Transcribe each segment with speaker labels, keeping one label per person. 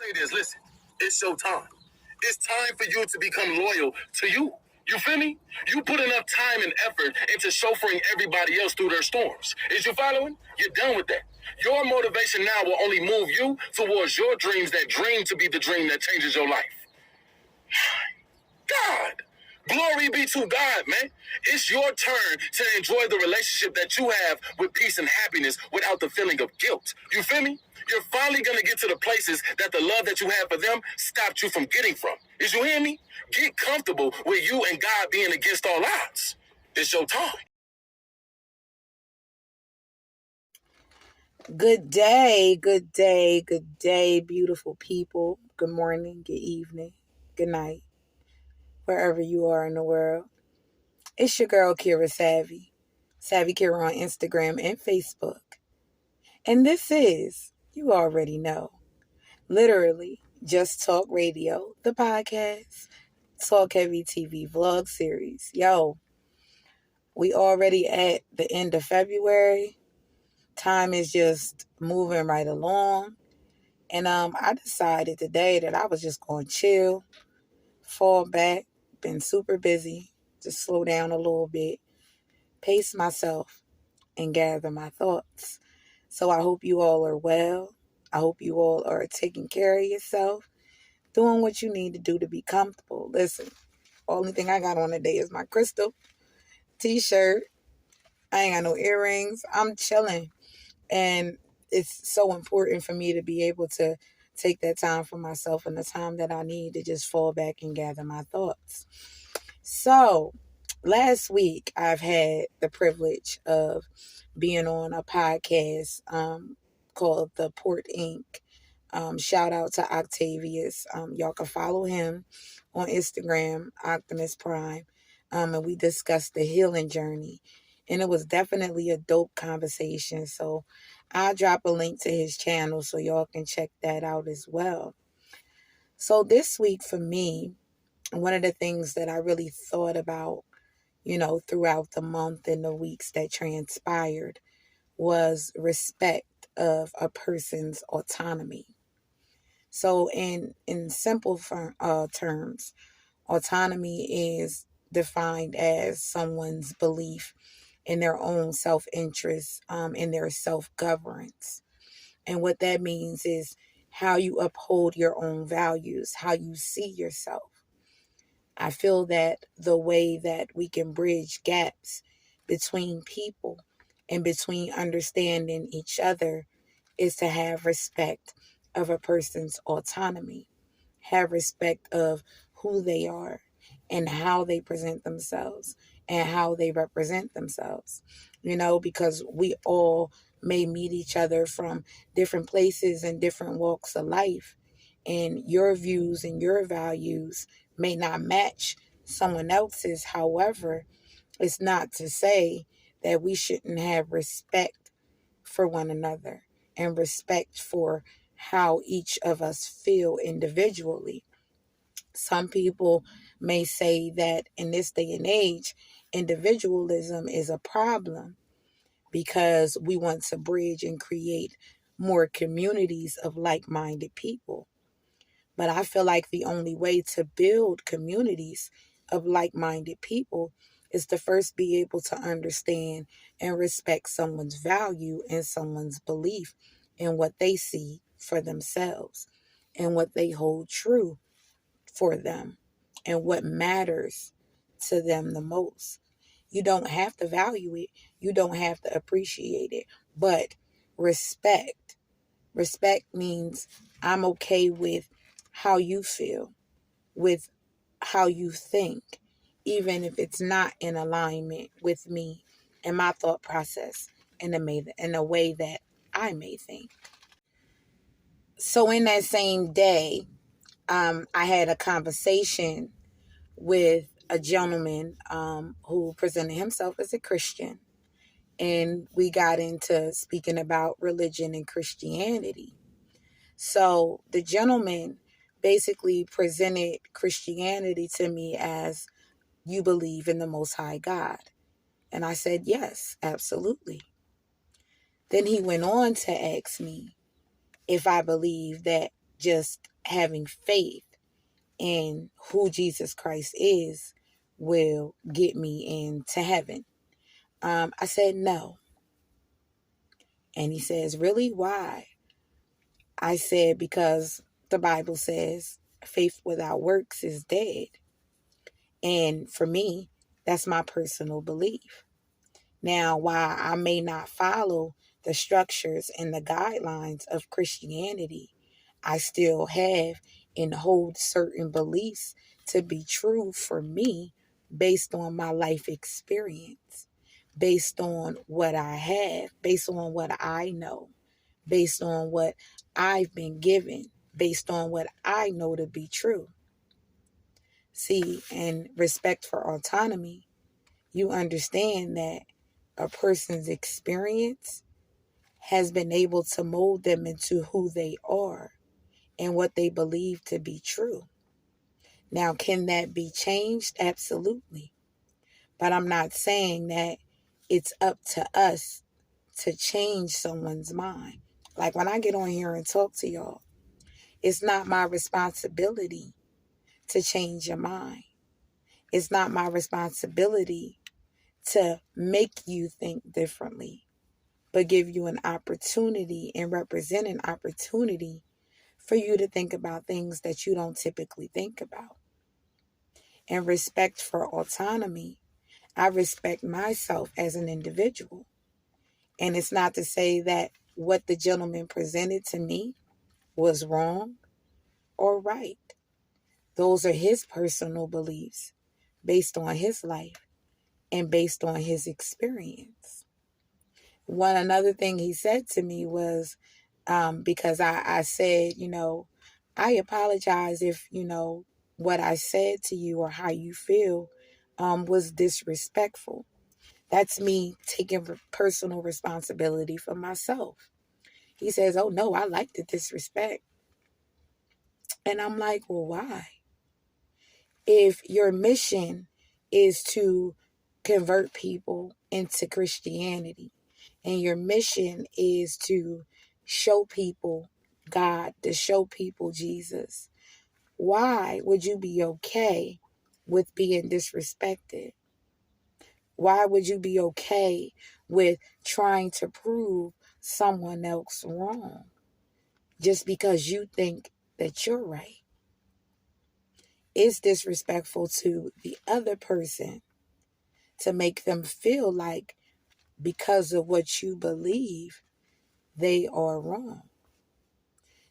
Speaker 1: Say this, listen, it's your time. It's time for you to become loyal to you. You feel me? You put enough time and effort into chauffeuring everybody else through their storms. Is you following? You're done with that. Your motivation now will only move you towards your dreams, that dream to be the dream that changes your life. God. Glory be to God, man. It's your turn to enjoy the relationship that you have with peace and happiness without the feeling of guilt. You feel me? You're finally going to get to the places that the love that you have for them stopped you from getting from. Is you hear me? Get comfortable with you and God being against all odds. It's your time.
Speaker 2: Good day, good day, good day, beautiful people. Good morning, good evening, good night, wherever you are in the world. It's your girl, Kira Savvy. Savvy Kira on Instagram and Facebook. And this is, you already know, literally Just Talk Radio, the podcast, Talk Heavy TV vlog series. Yo, we already at the end of February. Time is just moving right along. And I decided today that I was just going to chill, fall back, been super busy, just slow down a little bit, pace myself, and gather my thoughts. So I hope you all are well. I hope you all are taking care of yourself, doing what you need to do to be comfortable. Listen, only thing I got on today is my crystal t-shirt. I ain't got no earrings. I'm chilling. And it's so important for me to be able to take that time for myself and the time that I need to just fall back and gather my thoughts. So last week, I've had the privilege of being on a podcast called the Port Ent. Shout out to Octavius. Y'all can follow him on Instagram, Optimus Prime. And we discussed the healing journey. And it was definitely a dope conversation. So I'll drop a link to his channel so y'all can check that out as well. So this week for me, one of the things that I really thought about, throughout the month and the weeks that transpired was respect of a person's autonomy. So in simple terms, autonomy is defined as someone's belief in their own self-interest, in their self-governance. And what that means is how you uphold your own values, how you see yourself. I feel that the way that we can bridge gaps between people and between understanding each other is to have respect of a person's autonomy, have respect of who they are and how they present themselves and how they represent themselves, because we all may meet each other from different places and different walks of life. And your views and your values may not match someone else's. However, it's not to say that we shouldn't have respect for one another and respect for how each of us feel individually. Some people may say that in this day and age, individualism is a problem because we want to bridge and create more communities of like-minded people. But I feel like the only way to build communities of like-minded people is to first be able to understand and respect someone's value and someone's belief in what they see for themselves and what they hold true for them and what matters to them the most. You don't have to value it. You don't have to appreciate it. But respect. Respect means I'm okay with how you feel, with how you think, even if it's not in alignment with me and my thought process in a way that I may think. So in that same day, I had a conversation with a gentleman who presented himself as a Christian. And we got into speaking about religion and Christianity. So the gentleman basically presented Christianity to me as, you believe in the Most High God. And I said, yes, absolutely. Then he went on to ask me if I believe that just having faith in who Jesus Christ is will get me into heaven. I said no. And he says, really? Why? I said, because the Bible says faith without works is dead. And for me, that's my personal belief. Now, while I may not follow the structures and the guidelines of Christianity, I still have and hold certain beliefs to be true for me based on my life experience, based on what I have, based on what I know, based on what I've been given, based on what I know to be true. See, and respect for autonomy, you understand that a person's experience has been able to mold them into who they are and what they believe to be true. Now, can that be changed? Absolutely. But I'm not saying that it's up to us to change someone's mind. Like when I get on here and talk to y'all, it's not my responsibility to change your mind. It's not my responsibility to make you think differently, but give you an opportunity and represent an opportunity for you to think about things that you don't typically think about. And respect for autonomy, I respect myself as an individual. And it's not to say that what the gentleman presented to me was wrong or right. Those are his personal beliefs based on his life and based on his experience. Another thing he said to me was, because I said, I apologize if, what I said to you or how you feel was disrespectful. That's me taking personal responsibility for myself. He says, oh no, I like the disrespect. And I'm like, well, why? If your mission is to convert people into Christianity and your mission is to show people God, to show people Jesus, why would you be okay with being disrespected? Why would you be okay with trying to prove someone else wrong just because you think that you're right? It's disrespectful to the other person to make them feel like because of what you believe, they are wrong.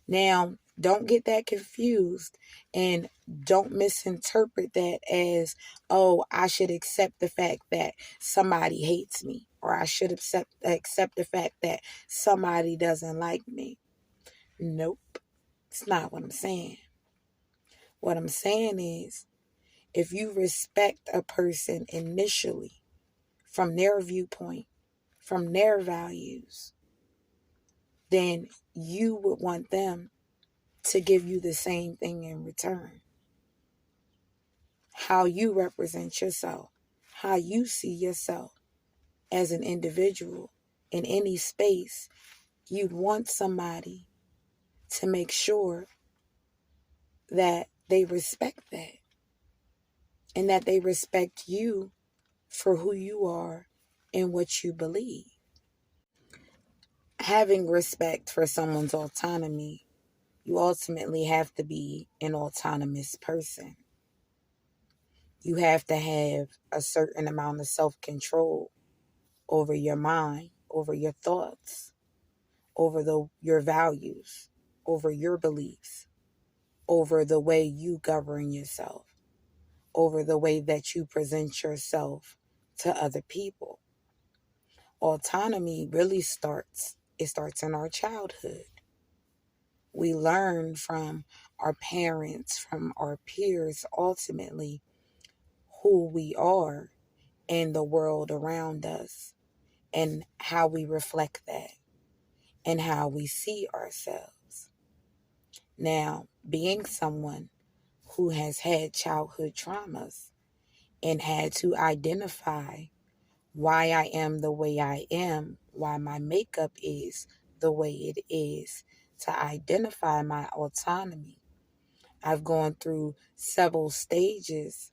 Speaker 2: Now, don't get that confused and don't misinterpret that as, oh, I should accept the fact that somebody hates me, or I should accept the fact that somebody doesn't like me. Nope, it's not what I'm saying. What I'm saying is, if you respect a person initially from their viewpoint, from their values, then you would want them to give you the same thing in return. How you represent yourself, how you see yourself as an individual in any space, you'd want somebody to make sure that they respect that and that they respect you for who you are and what you believe. Having respect for someone's autonomy, you ultimately have to be an autonomous person. You have to have a certain amount of self-control over your mind, over your thoughts, over your values, over your beliefs, over the way you govern yourself, over the way that you present yourself to other people. Autonomy really starts in our childhood. We learn from our parents, from our peers, ultimately, who we are in the world around us and how we reflect that and how we see ourselves. Now, being someone who has had childhood traumas and had to identify why I am the way I am, why my makeup is the way it is, to identify my autonomy. I've gone through several stages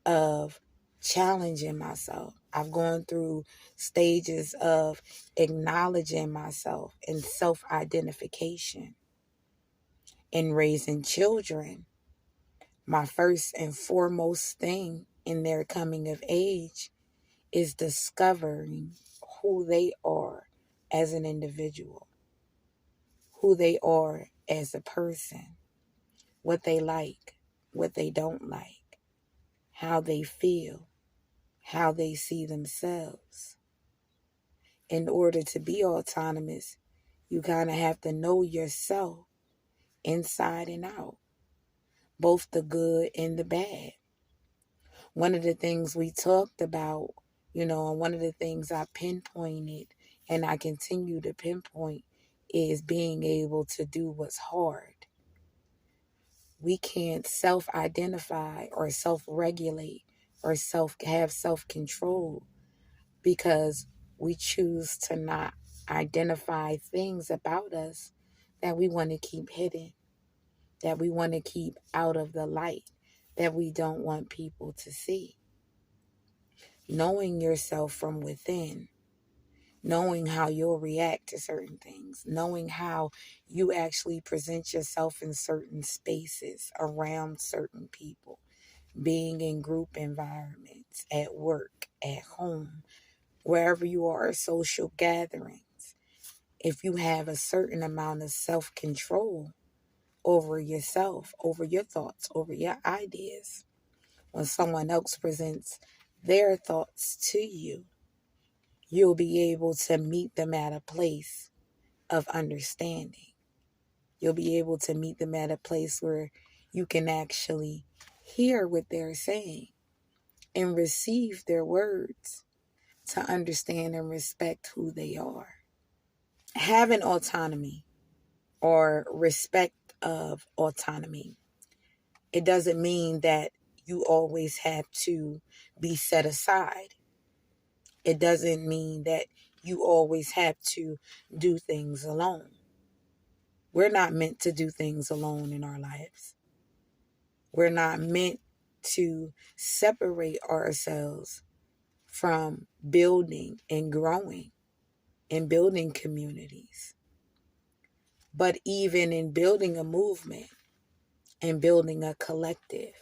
Speaker 2: of challenging myself. I've gone through stages of acknowledging myself and self identification. In raising children, my first and foremost thing in their coming of age is discovering who they are as an individual, who they are as a person, what they like, what they don't like, how they feel, how they see themselves. In order to be autonomous, you kind of have to know yourself inside and out, both the good and the bad. One of the things we talked about, and one of the things I pinpointed and I continue to pinpoint is being able to do what's hard. We can't self-identify or self-regulate or have self-control because we choose to not identify things about us that we want to keep hidden, that we want to keep out of the light, that we don't want people to see. Knowing yourself from within, knowing how you'll react to certain things, knowing how you actually present yourself in certain spaces around certain people, being in group environments, at work, at home, wherever you are, social gatherings. If you have a certain amount of self-control over yourself, over your thoughts, over your ideas, when someone else presents their thoughts to you, you'll be able to meet them at a place of understanding. You'll be able to meet them at a place where you can actually hear what they're saying and receive their words to understand and respect who they are. Having autonomy or respect of autonomy, it doesn't mean that you always have to be set aside. It doesn't mean that you always have to do things alone. We're not meant to do things alone in our lives. We're not meant to separate ourselves from building and growing and building communities. But even in building a movement and building a collective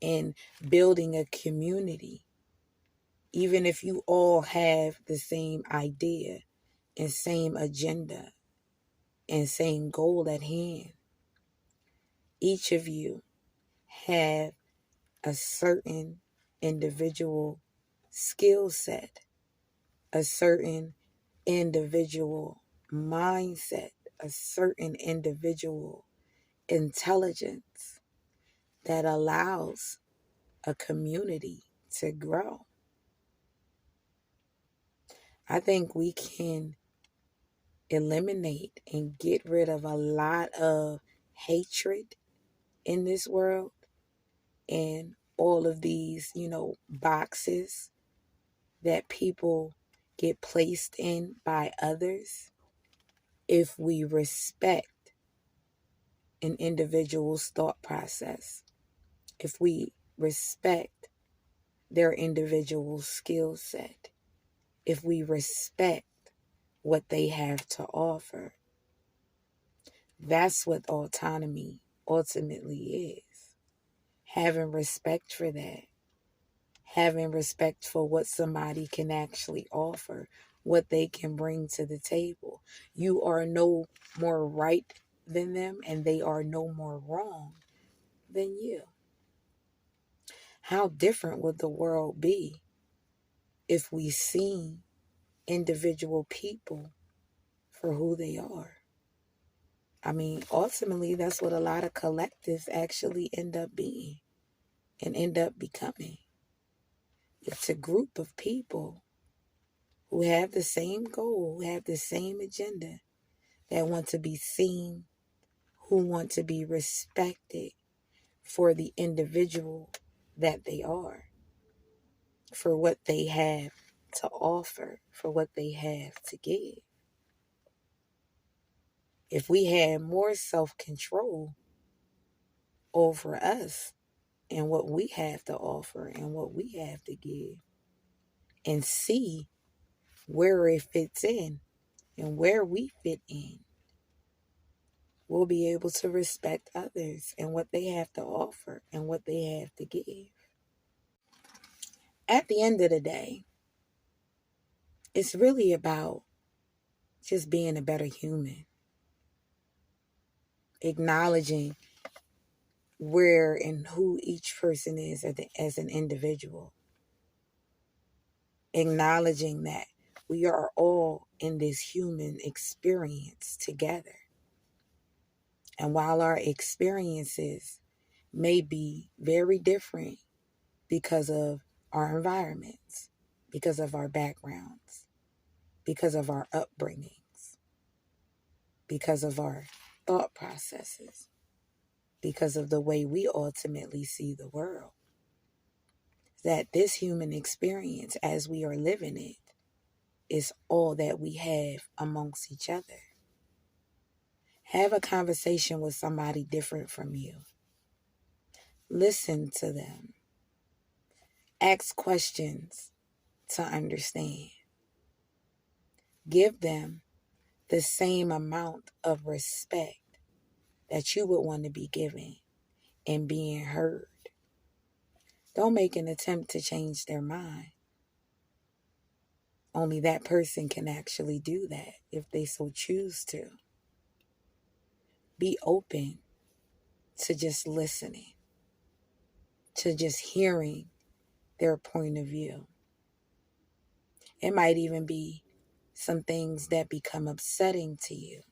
Speaker 2: and building a community, even if you all have the same idea and same agenda and same goal at hand, each of you have a certain individual skill set, a certain individual mindset, a certain individual intelligence that allows a community to grow. I think we can eliminate and get rid of a lot of hatred in this world and all of these, boxes that people get placed in by others if we respect an individual's thought process, if we respect their individual skill set, if we respect what they have to offer. That's what autonomy ultimately is. Having respect for that. Having respect for what somebody can actually offer, what they can bring to the table. You are no more right than them, and they are no more wrong than you. How different would the world be if we seen individual people for who they are? I mean, ultimately, that's what a lot of collectives actually end up being and end up becoming. It's a group of people who have the same goal, who have the same agenda, that want to be seen, who want to be respected for the individual that they are, for what they have to offer, for what they have to give. If we had more self-control over us and what we have to offer and what we have to give, and see where it fits in and where we fit in, we'll be able to respect others and what they have to offer and what they have to give. At the end of the day, it's really about just being a better human, acknowledging where and who each person is as an individual, acknowledging that we are all in this human experience together. And while our experiences may be very different because of our environments, because of our backgrounds, because of our upbringings, because of our thought processes, because of the way we ultimately see the world, that this human experience as we are living it is all that we have amongst each other. Have a conversation with somebody different from you. Listen to them. Ask questions to understand. Give them the same amount of respect that you would want to be given and being heard. Don't make an attempt to change their mind. Only that person can actually do that if they so choose to. Be open to just listening, to just hearing their point of view. It might even be some things that become upsetting to you.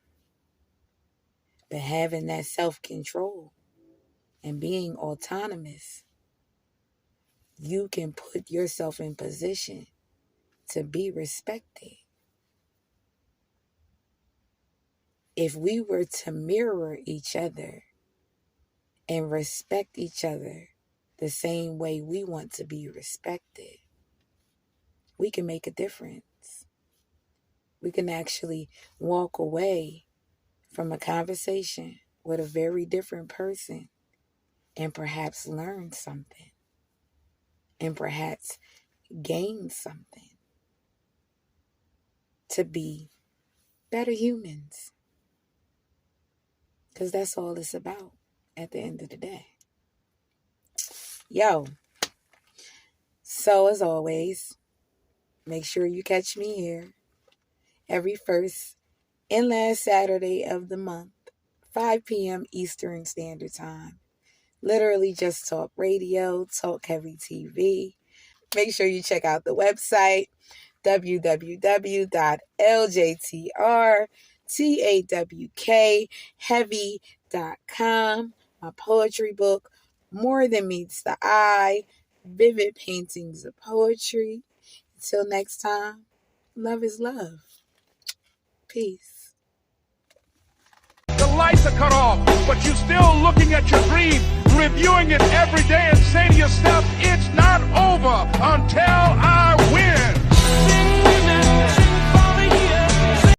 Speaker 2: But having that self-control and being autonomous, you can put yourself in position to be respected. If we were to mirror each other and respect each other the same way we want to be respected, we can make a difference. We can actually walk away from a conversation with a very different person and perhaps learn something and perhaps gain something to be better humans. Because that's all it's about at the end of the day. Yo, so as always, make sure you catch me here every first and last Saturday of the month, 5 p.m. Eastern Standard Time. Literally just talk radio, talk heavy TV. Make sure you check out the website, www.ljtrawkheavy.com. My poetry book, More Than Meets the Eye, Vivid Paintings of Poetry. Until next time, love is love. Peace.
Speaker 3: The lights are cut off, but you're still looking at your dream, reviewing it every day and say to yourself, it's not over until I